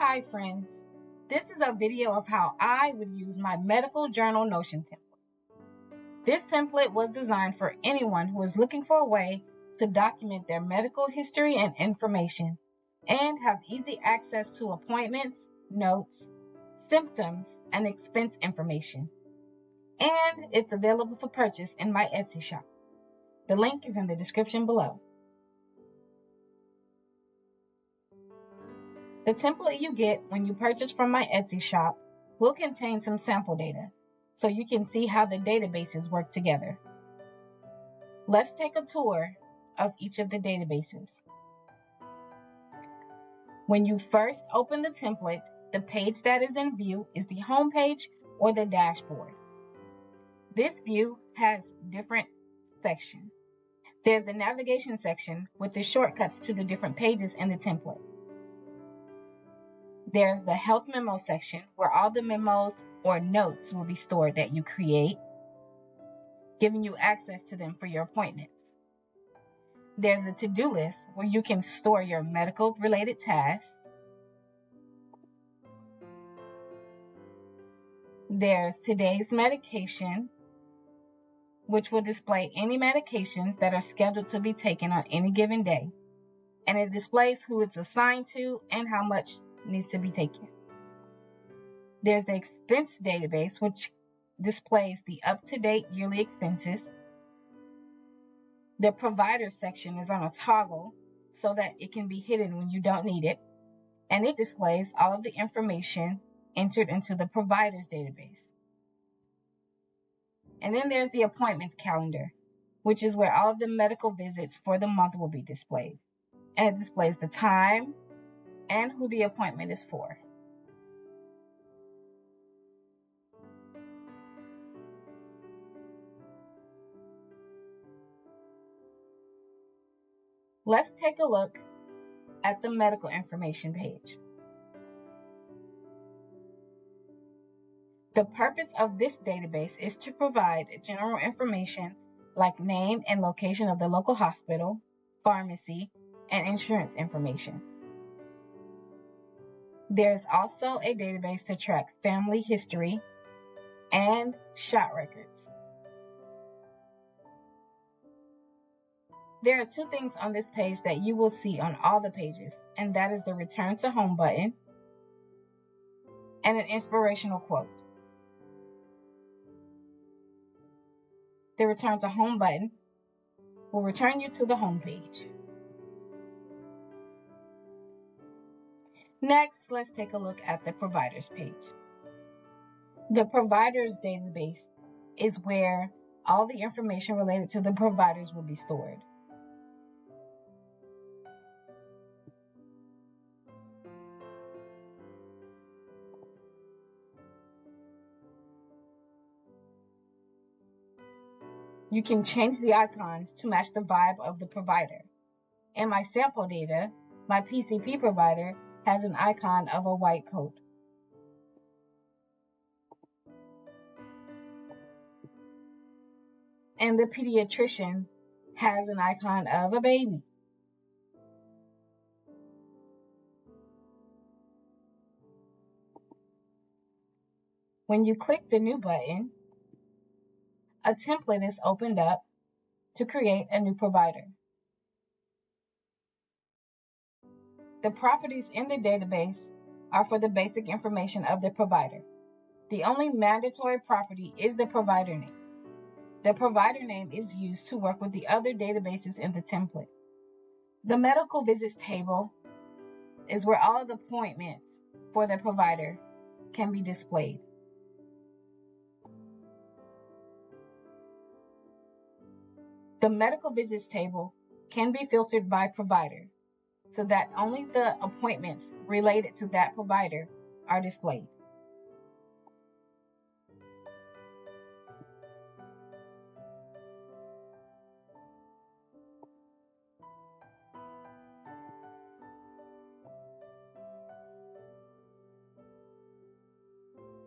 Hi friends, this is a video of how I would use my medical journal Notion template. This template was designed for anyone who is looking for a way to document their medical history and information and have easy access to appointments, notes, symptoms, and expense information. And it's available for purchase in my Etsy shop. The link is in the description below. The template you get when you purchase from my Etsy shop will contain some sample data, so you can see how the databases work together. Let's take a tour of each of the databases. When you first open the template, the page that is in view is the home page or the dashboard. This view has different sections. There's the navigation section with the shortcuts to the different pages in the template. There's the health memo section where all the memos or notes will be stored that you create, giving you access to them for your appointments. There's a to-do list where you can store your medical related tasks. There's today's medication, which will display any medications that are scheduled to be taken on any given day. And it displays who it's assigned to and how much needs to be taken. There's the expense database, which displays the up-to-date yearly expenses. The provider section is on a toggle so that it can be hidden when you don't need it, and it displays all of the information entered into the provider's database. And then there's the appointments calendar, which is where all of the medical visits for the month will be displayed, and it displays the time and who the appointment is for. Let's take a look at the medical information page. The purpose of this database is to provide general information like name and location of the local hospital, pharmacy, and insurance information. There's also a database to track family history and shot records. There are two things on this page that you will see on all the pages, and that is the Return to Home button and an inspirational quote. The Return to Home button will return you to the home page. Next, let's take a look at the providers page. The providers database is where all the information related to the providers will be stored. You can change the icons to match the vibe of the provider. In my sample data, my PCP provider has an icon of a white coat. And the pediatrician has an icon of a baby. When you click the new button, a template is opened up to create a new provider. The properties in the database are for the basic information of the provider. The only mandatory property is the provider name. The provider name is used to work with the other databases in the template. The medical visits table is where all of the appointments for the provider can be displayed. The medical visits table can be filtered by provider so that only the appointments related to that provider are displayed.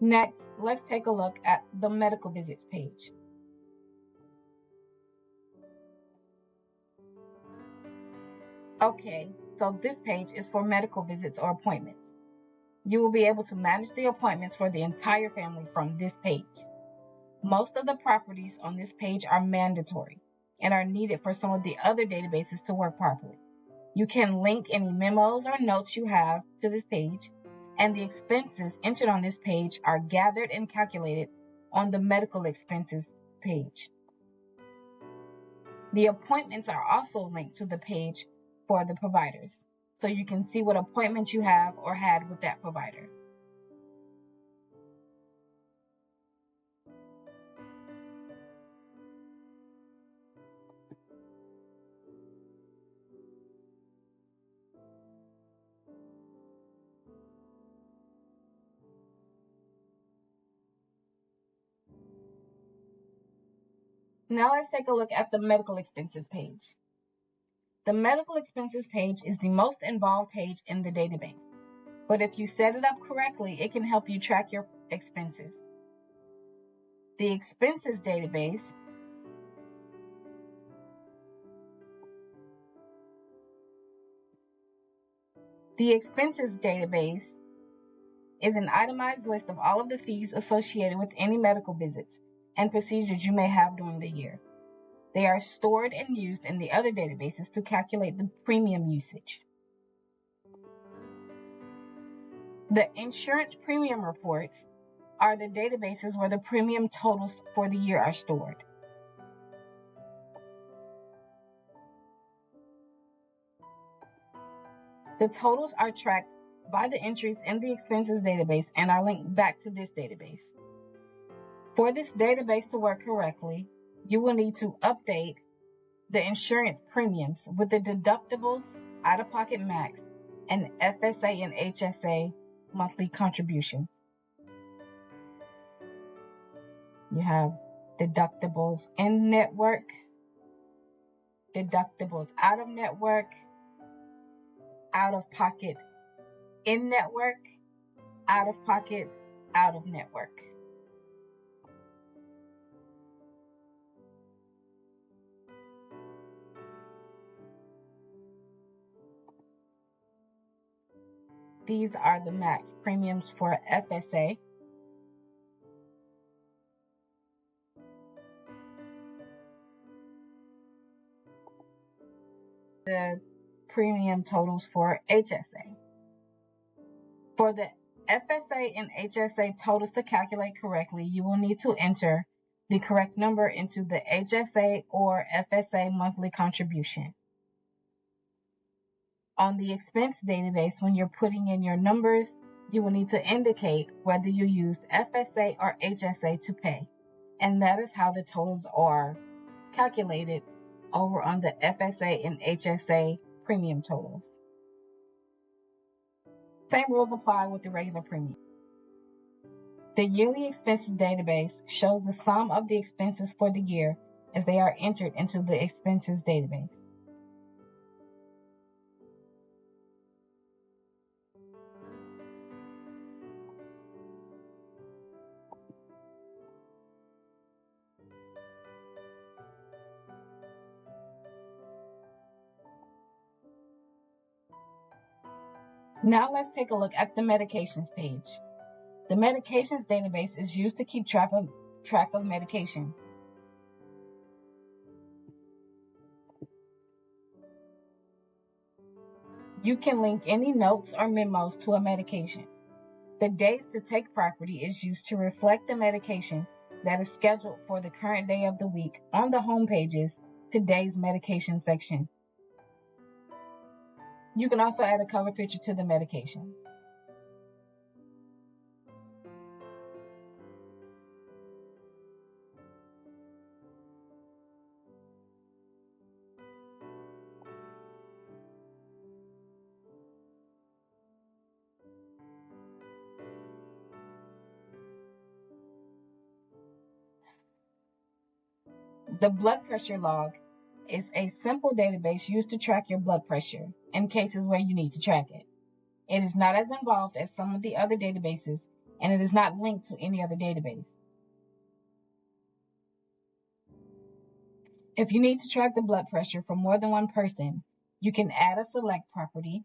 Next, let's take a look at the medical visits page. Okay, so this page is for medical visits or appointments. You will be able to manage the appointments for the entire family from this page. Most of the properties on this page are mandatory and are needed for some of the other databases to work properly. You can link any memos or notes you have to this page, and the expenses entered on this page are gathered and calculated on the medical expenses page. The appointments are also linked to the page for the providers, so you can see what appointments you have or had with that provider. Now let's take a look at the medical expenses page. The medical expenses page is the most involved page in the database, but if you set it up correctly, it can help you track your expenses. The expenses database is an itemized list of all of the fees associated with any medical visits and procedures you may have during the year. They are stored and used in the other databases to calculate the premium usage. The insurance premium reports are the databases where the premium totals for the year are stored. The totals are tracked by the entries in the expenses database and are linked back to this database. For this database to work correctly, you will need to update the insurance premiums with the deductibles, out-of-pocket max, and FSA and HSA monthly contributions. You have deductibles in network, deductibles out of network, out of pocket in network, out of pocket out of network. These are the max premiums for FSA. The premium totals for HSA. For the FSA and HSA totals to calculate correctly, you will need to enter the correct number into the HSA or FSA monthly contribution. On the expense database, when you're putting in your numbers, you will need to indicate whether you used FSA or HSA to pay. And that is how the totals are calculated over on the FSA and HSA premium totals. Same rules apply with the regular premium. The yearly expenses database shows the sum of the expenses for the year as they are entered into the expenses database. Now let's take a look at the medications page. The medications database is used to keep track of medication. You can link any notes or memos to a medication. The days to take property is used to reflect the medication that is scheduled for the current day of the week on the home page's Today's Medication section. You can also add a cover picture to the medication. The blood pressure log is a simple database used to track your blood pressure in cases where you need to track it. It is not as involved as some of the other databases, and it is not linked to any other database. If you need to track the blood pressure for more than one person, you can add a select property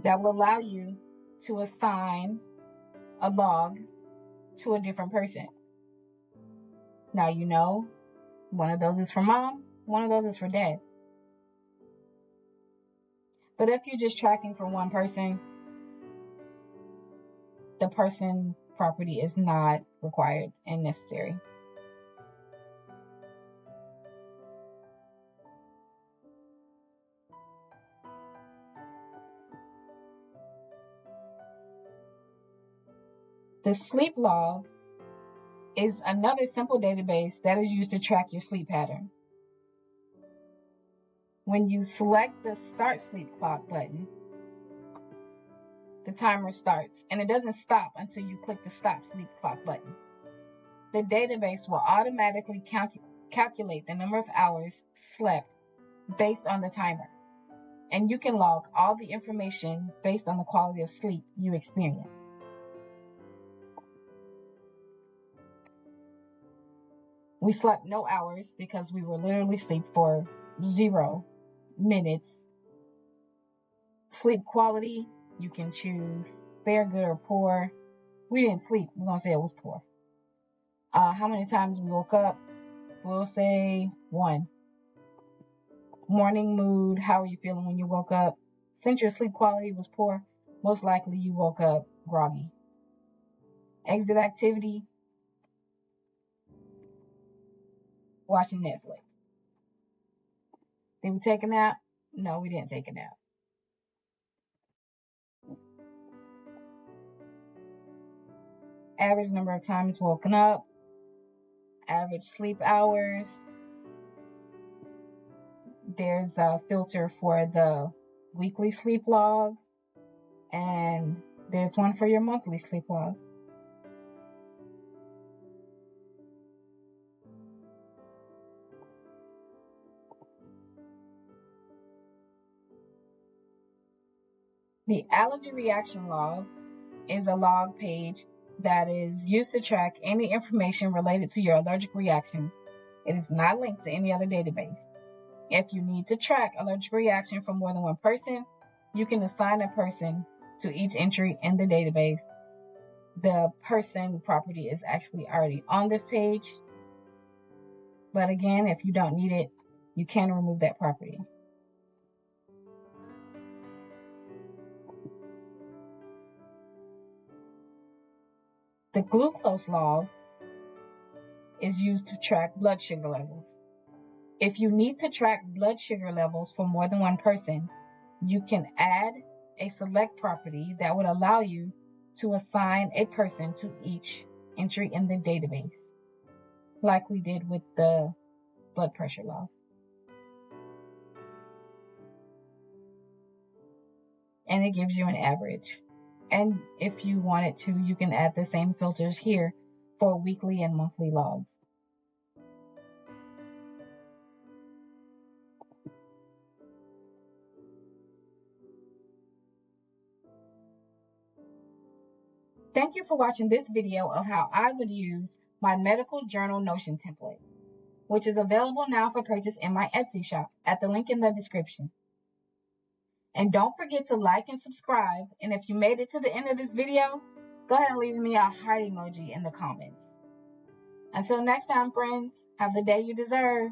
that will allow you to assign a log to a different person. Now you know one of those is for mom, one of those is for dad. But if you're just tracking for one person, the person property is not required and necessary. The sleep log is another simple database that is used to track your sleep pattern. When you select the Start Sleep Clock button, the timer starts, and it doesn't stop until you click the Stop Sleep Clock button. The database will automatically calculate the number of hours slept based on the timer, and you can log all the information based on the quality of sleep you experience. We slept no hours because we were literally asleep for 0 minutes. Sleep quality, you can choose fair, good, or poor. We didn't sleep. We're going to say it was poor. How many times we woke up? We'll say 1. Morning mood, how are you feeling when you woke up? Since your sleep quality was poor, most likely you woke up groggy. Exit activity, watching Netflix. Did we take a nap? No, we didn't take a nap. Average number of times woken up, average sleep hours. There's a filter for the weekly sleep log, and there's one for your monthly sleep log. The Allergy Reaction Log is a log page that is used to track any information related to your allergic reactions. It is not linked to any other database. If you need to track allergic reaction for more than one person, you can assign a person to each entry in the database. The person property is actually already on this page. But again, if you don't need it, you can remove that property. The glucose log is used to track blood sugar levels. If you need to track blood sugar levels for more than one person, you can add a select property that would allow you to assign a person to each entry in the database, like we did with the blood pressure log. And it gives you an average. And if you wanted to, you can add the same filters here for weekly and monthly logs. Thank you for watching this video of how I would use my medical journal Notion template, which is available now for purchase in my Etsy shop at the link in the description. And don't forget to like and subscribe. And if you made it to the end of this video, go ahead and leave me a heart emoji in the comments. Until next time, friends, have the day you deserve.